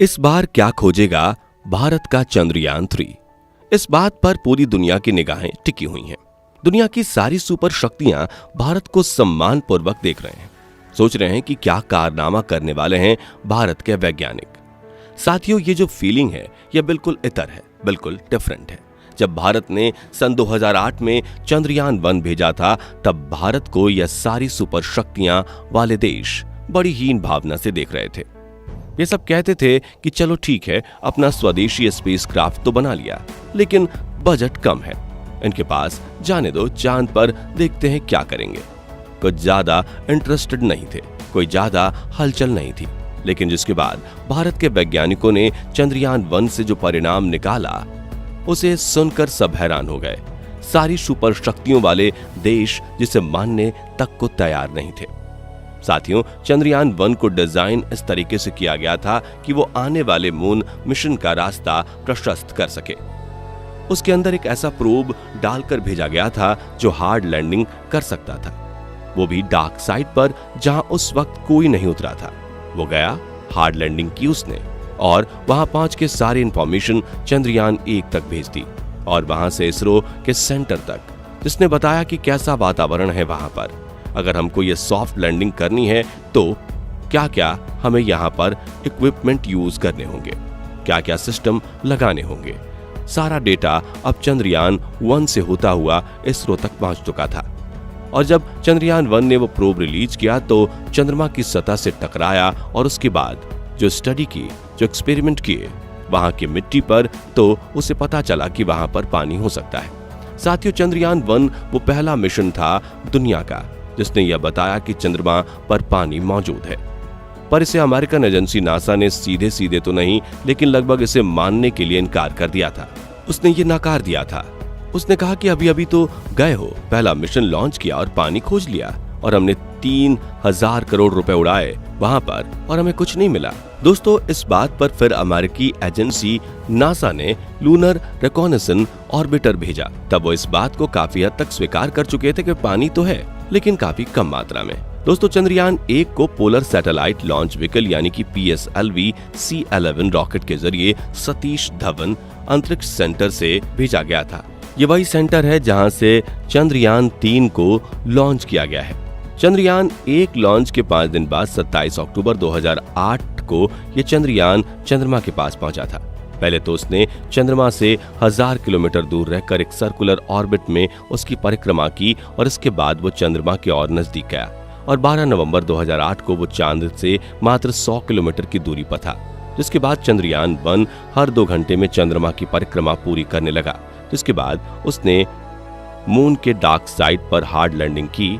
इस बार क्या खोजेगा भारत का चंद्रयान-3? इस बात पर पूरी दुनिया की निगाहें टिकी हुई हैं। दुनिया की सारी सुपर शक्तियां भारत को सम्मानपूर्वक देख रहे हैं, सोच रहे हैं कि क्या कारनामा करने वाले हैं भारत के वैज्ञानिक। साथियों, ये जो फीलिंग है यह बिल्कुल इतर है, बिल्कुल डिफरेंट है। जब भारत ने सन 2008 में चंद्रयान-1 भेजा था, तब भारत को यह सारी सुपर शक्तियां वाले देश बड़ी हीन भावना से देख रहे थे। ये सब कहते थे कि चलो ठीक है, अपना स्वदेशी स्पेसक्राफ्ट तो बना लिया, लेकिन बजट कम है, इनके पास जाने दो, चांद पर देखते हैं क्या करेंगे। कुछ ज्यादा इंटरेस्टेड नहीं थे, कोई ज्यादा हलचल नहीं थी। लेकिन जिसके बाद भारत के वैज्ञानिकों ने चंद्रयान-1 से जो परिणाम निकाला, उसे सुनकर सब हैरान हो गए। सारी सुपर शक्तियों वाले देश जिसे मानने तक को तैयार नहीं थे। साथियों, चंद्रयान-1 को डिजाइन इस तरीके से किया गया था कि वो आने वाले मून मिशन का रास्ता प्रशस्त कर सके। उसके अंदर एक ऐसा प्रोब डालकर भेजा गया था जो हार्ड लैंडिंग कर सकता था, वो भी डार्क साइड पर, जहां उस वक्त कोई नहीं उतरा था। वो गया, हार्ड लैंडिंग की उसने, और वहां पहुंच के सारी इंफॉर्मेशन चंद्रयान-1 तक भेज दी, और वहां से इसरो के सेंटर तक, जिसने बताया कि कैसा वातावरण है वहां पर। अगर हमको ये सॉफ्ट लैंडिंग करनी है तो क्या क्या हमें यहाँ पर इक्विपमेंट यूज करने होंगे, क्या क्या सिस्टम लगाने होंगे। सारा डेटा अब चंद्रयान-1 से होता हुआ इसरो तक पहुंच चुका था। और जब चंद्रयान-1 ने वो प्रोब रिलीज किया तो चंद्रमा की सतह से टकराया, और उसके बाद जो स्टडी की, जो एक्सपेरिमेंट किए वहां की मिट्टी पर, तो उसे पता चला कि वहां पर पानी हो सकता है। साथियों, चंद्रयान-1 वो पहला मिशन था दुनिया का जिसने यह बताया कि चंद्रमा पर पानी मौजूद है। पर इसे अमेरिकन एजेंसी नासा ने सीधे सीधे तो नहीं, लेकिन लगभग इसे मानने के लिए इनकार कर दिया था। उसने ये नकार दिया था। उसने कहा कि अभी अभी तो गए हो, पहला मिशन लॉन्च किया और पानी खोज लिया, और हमने 3000 करोड़ रुपए उड़ाए वहां पर, और हमें कुछ नहीं मिला। दोस्तों, इस बात पर फिर अमेरिकी एजेंसी नासा ने लूनर रिकॉनेसेंस ऑर्बिटर भेजा। तब वो इस बात को काफी हद तक स्वीकार कर चुके थे कि पानी तो है, लेकिन काफी कम मात्रा में। दोस्तों, चंद्रयान-1 को पोलर सैटेलाइट लॉन्च व्हीकल यानी कि PSLV C11 रॉकेट के जरिए सतीश धवन अंतरिक्ष सेंटर से भेजा गया था। ये वही सेंटर है जहां से चंद्रयान-3 को लॉन्च किया गया है। चंद्रयान-1 लॉन्च के 5 दिन बाद 27 अक्टूबर 2008 को ये चंद्रयान चंद्रमा के पास पहुंचा था। पहले तो उसने चंद्रमा से 1000 किलोमीटर दूर रहकर एक सर्कुलर ऑर्बिट में उसकी परिक्रमा की, और इसके बाद वो चंद्रमा के और नजदीक गया, और 12 नवंबर 2008 को वो चांद से मात्र 100 किलोमीटर की दूरी पर था। जिसके बाद चंद्रयान-1 हर 2 घंटे में चंद्रमा की परिक्रमा पूरी करने लगा। जिसके बाद उसने मून के डार्क साइड पर हार्ड लैंडिंग की।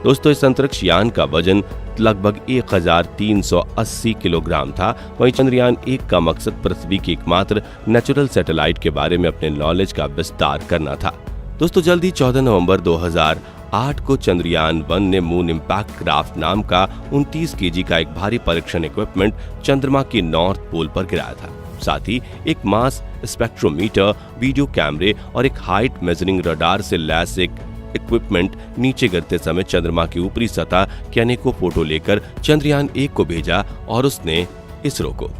दोस्तों, इस अंतरिक्ष यान का वजन लगभग 1380 किलोग्राम था। वहीं चंद्रयान-1 का मकसद पृथ्वी की एकमात्र नेचुरल सैटेलाइट के बारे में अपने नॉलेज का विस्तार करना था। दोस्तों, जल्द ही 14 नवंबर 2008 को चंद्रयान-1 ने मून इम्पैक्ट क्राफ्ट नाम का 29 केजी का एक भारी परीक्षण इक्विपमेंट चंद्रमा की नॉर्थ पोल पर गिराया था। साथ ही एक मास स्पेक्ट्रोमीटर, वीडियो कैमरे और एक हाइट मेजरिंग रडार से लैस एक इक्विपमेंट नीचे गिरते समय चंद्रमा की ऊपरी सतह के अनेकों फोटो लेकर चंद्रयान-1 को भेजा, और उसने इसरो को।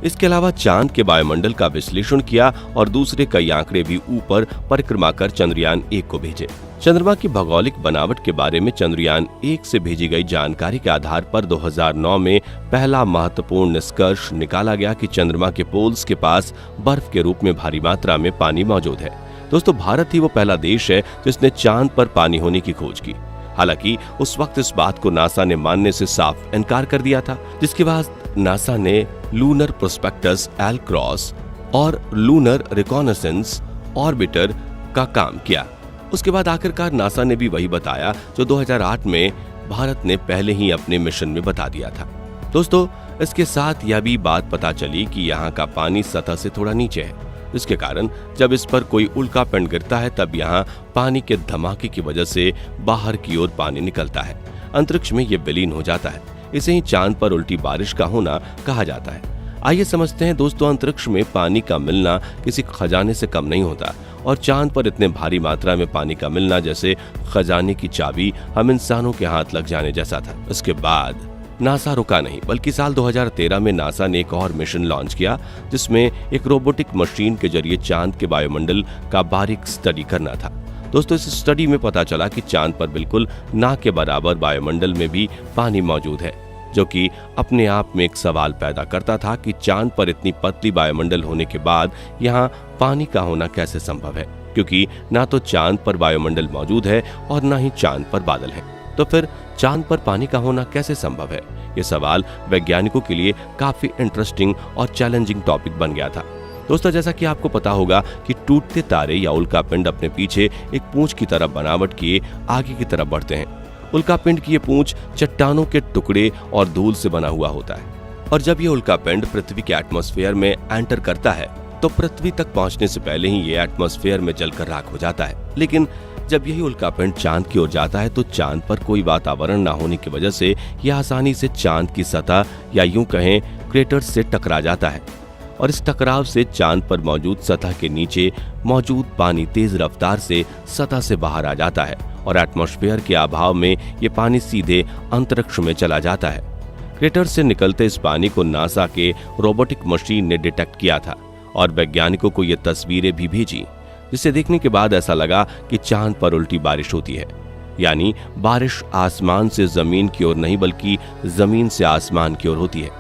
इसके अलावा चांद के वायुमंडल का विश्लेषण किया, और दूसरे कई आंकड़े भी ऊपर परिक्रमा कर चंद्रयान-1 को भेजे। चंद्रमा की भौगोलिक बनावट के बारे में चंद्रयान-1 से भेजी गई जानकारी के आधार पर 2009 में पहला महत्वपूर्ण निष्कर्ष निकाला गया कि चंद्रमा के पोल्स के पास बर्फ के रूप में भारी मात्रा में पानी मौजूद है। दोस्तों, भारत ही वो पहला देश है जिसने चांद पर पानी होने की खोज की। हालांकि उस वक्त इस बात को नासा ने मानने से साफ इनकार कर दिया था। जिसके बाद नासा ने लूनर प्रोस्पेक्टस एल-क्रॉस और लूनर रिकॉनेसेंस ऑर्बिटर का काम किया। उसके बाद आखिरकार नासा ने भी वही बताया जो 2008 में भारत ने पहले ही अपने मिशन में बता दिया था। दोस्तों, इसके साथ यह भी बात पता चली कि यहाँ का पानी सतह से थोड़ा नीचे है, जिसके कारण जब इस पर कोई उल्कापिंड गिरता है तब यहाँ पानी के धमाके की वजह से बाहर की ओर पानी निकलता है, अंतरिक्ष में ये विलीन हो जाता है। इसे ही चांद पर उल्टी बारिश का होना कहा जाता है। आइए समझते हैं दोस्तों, अंतरिक्ष में पानी का मिलना किसी खजाने से कम नहीं होता, और चांद पर इतने भारी मात्रा में पानी का मिलना जैसे खजाने की चाबी हम इंसानों के हाथ लग जाने जैसा था। उसके बाद नासा रुका नहीं, बल्कि साल 2013 में नासा ने एक और मिशन लॉन्च किया, जिसमें एक रोबोटिक मशीन के जरिए चांद के वायुमंडल का बारीक स्टडी करना था। दोस्तों, इस स्टडी में पता चला कि चांद पर बिल्कुल ना के बराबर वायुमंडल में भी पानी मौजूद है, जो कि अपने आप में एक सवाल पैदा करता था कि चांद पर इतनी पतली वायुमंडल होने के बाद यहाँ पानी का होना कैसे संभव है, क्योंकि ना तो चांद पर वायुमंडल मौजूद है और ना ही चांद पर बादल हैं। तो फिर चांद पर पानी का होना कैसे संभव है? ये सवाल वैज्ञानिकों के लिए काफी इंटरेस्टिंग और चैलेंजिंग टॉपिक बन गया था। दोस्तों, जैसा कि आपको पता होगा कि टूटते तारे या उल्कापिंड अपने पीछे एक पूंछ की तरह बनावट किए आगे की तरफ बढ़ते हैं। उल्कापिंड की ये पूंछ चट्टानों के टुकड़े और धूल से बना हुआ होता है, और जब ये उल्कापिंड पृथ्वी के एटमॉस्फेयर में एंटर करता है तो पृथ्वी तक पहुंचने से पहले ही ये एटमॉस्फेयर में जलकर राख हो जाता है। लेकिन जब यही उल्कापिंड चांद की ओर जाता है तो चांद पर कोई वातावरण न होने की वजह से यह आसानी से चांद की सतह या यूं कहें क्रेटर्स से टकरा जाता है, और इस टकराव से चांद पर मौजूद सतह के नीचे मौजूद पानी तेज रफ्तार से सतह से बाहर आ जाता है, और एटमॉस्फेयर के अभाव में ये पानी सीधे अंतरिक्ष में चला जाता है। क्रेटर से निकलते इस पानी को नासा के रोबोटिक मशीन ने डिटेक्ट किया था, और वैज्ञानिकों को ये तस्वीरें भी भेजी, जिसे देखने के बाद ऐसा लगा कि चांद पर उल्टी बारिश होती है, यानी बारिश आसमान से जमीन की ओर नहीं बल्कि जमीन से आसमान की ओर होती है।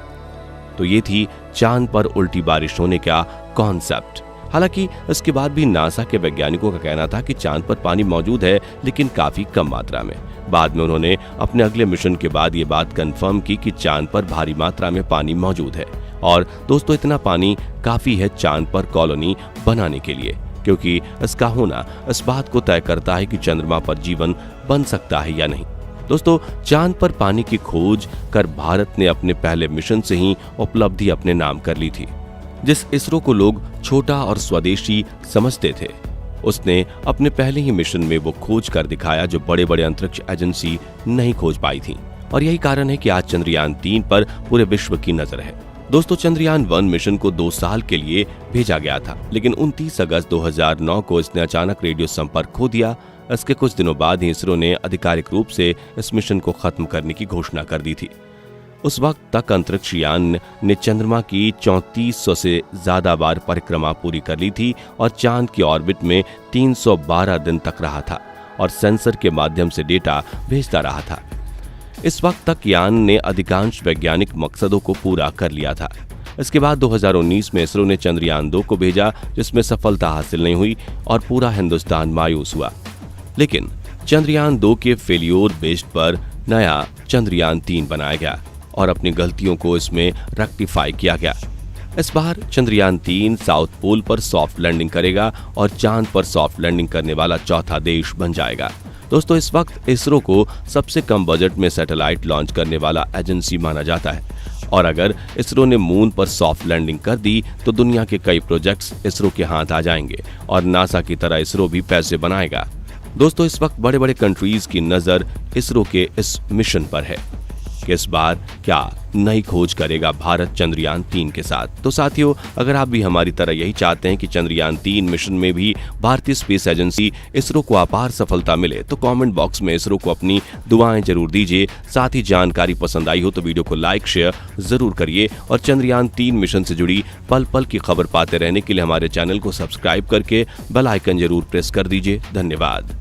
तो ये थी चांद पर उल्टी बारिश होने का कॉन्सेप्ट। हालांकि इसके बाद भी नासा के वैज्ञानिकों का कहना था कि चांद पर पानी मौजूद है, लेकिन काफी कम मात्रा में। बाद में उन्होंने अपने अगले मिशन के बाद ये बात कंफर्म की कि चांद पर भारी मात्रा में पानी मौजूद है, और दोस्तों इतना पानी काफी है चांद पर कॉलोनी बनाने के लिए, क्योंकि इसका होना इस बात को तय करता है कि चंद्रमा पर जीवन बन सकता है या नहीं। दोस्तों, चांद पर पानी की खोज कर भारत ने अपने पहले मिशन से ही उपलब्धि अपने नाम कर ली थी। जिस इसरो को लोग छोटा और स्वदेशी समझते थे, उसने अपने पहले ही मिशन में वो खोज कर दिखाया जो बड़े बड़े अंतरिक्ष एजेंसी नहीं खोज पाई थी, और यही कारण है कि आज चंद्रयान 3 पर पूरे विश्व की नजर है। दोस्तों, चंद्रयान 1 मिशन को 2 साल के लिए भेजा गया था, लेकिन 29 अगस्त 2009 को इसने अचानक रेडियो संपर्क खो दिया। इसके कुछ दिनों बाद ही इसरो ने आधिकारिक रूप से इस मिशन को खत्म करने की घोषणा कर दी थी। उस वक्त तक अंतरिक्ष यान ने चंद्रमा की 3400 से ज्यादा बार परिक्रमा पूरी कर ली थी, और चांद की ऑर्बिट में 312 दिन तक रहा था, और सेंसर के माध्यम से डेटा भेजता रहा था। इस वक्त तक यान ने अधिकांश वैज्ञानिक मकसदों को पूरा कर लिया था। इसके बाद 2019 में इसरो ने चंद्रयान 2 को भेजा, जिसमें सफलता हासिल नहीं हुई और पूरा हिंदुस्तान मायूस हुआ। लेकिन चंद्रयान 2 के फेलियोर बेस्ड पर नया चंद्रयान 3 बनाया गया, और अपनी गलतियों को इसमें रेक्टिफाई किया गया। इस बार चंद्रयान 3 साउथ पोल पर सॉफ्ट लैंडिंग करेगा और चांद पर सॉफ्ट लैंडिंग करने वाला चौथा देश बन जाएगा। दोस्तों, इस वक्त इसरो को सबसे कम बजट में सैटेलाइट लॉन्च करने वाला एजेंसी माना जाता है, और अगर इसरो ने मून पर सॉफ्ट लैंडिंग कर दी तो दुनिया के कई प्रोजेक्ट्स इसरो के हाथ आ जाएंगे, और नासा की तरह इसरो भी पैसे बनाएगा। दोस्तों, इस वक्त बड़े बड़े कंट्रीज की नजर इसरो के इस मिशन पर है कि इस बार क्या नई खोज करेगा भारत चंद्रयान 3 के साथ। तो साथियों, अगर आप भी हमारी तरह यही चाहते हैं कि चंद्रयान 3 मिशन में भी भारतीय स्पेस एजेंसी इसरो को अपार सफलता मिले, तो कमेंट बॉक्स में इसरो को अपनी दुआएं जरूर दीजिए। साथ ही जानकारी पसंद आई हो तो वीडियो को लाइक शेयर जरूर करिए, और चंद्रयान 3 मिशन से जुड़ी पल पल की खबर पाते रहने के लिए हमारे चैनल को सब्सक्राइब करके बेल आइकन जरूर प्रेस कर दीजिए। धन्यवाद।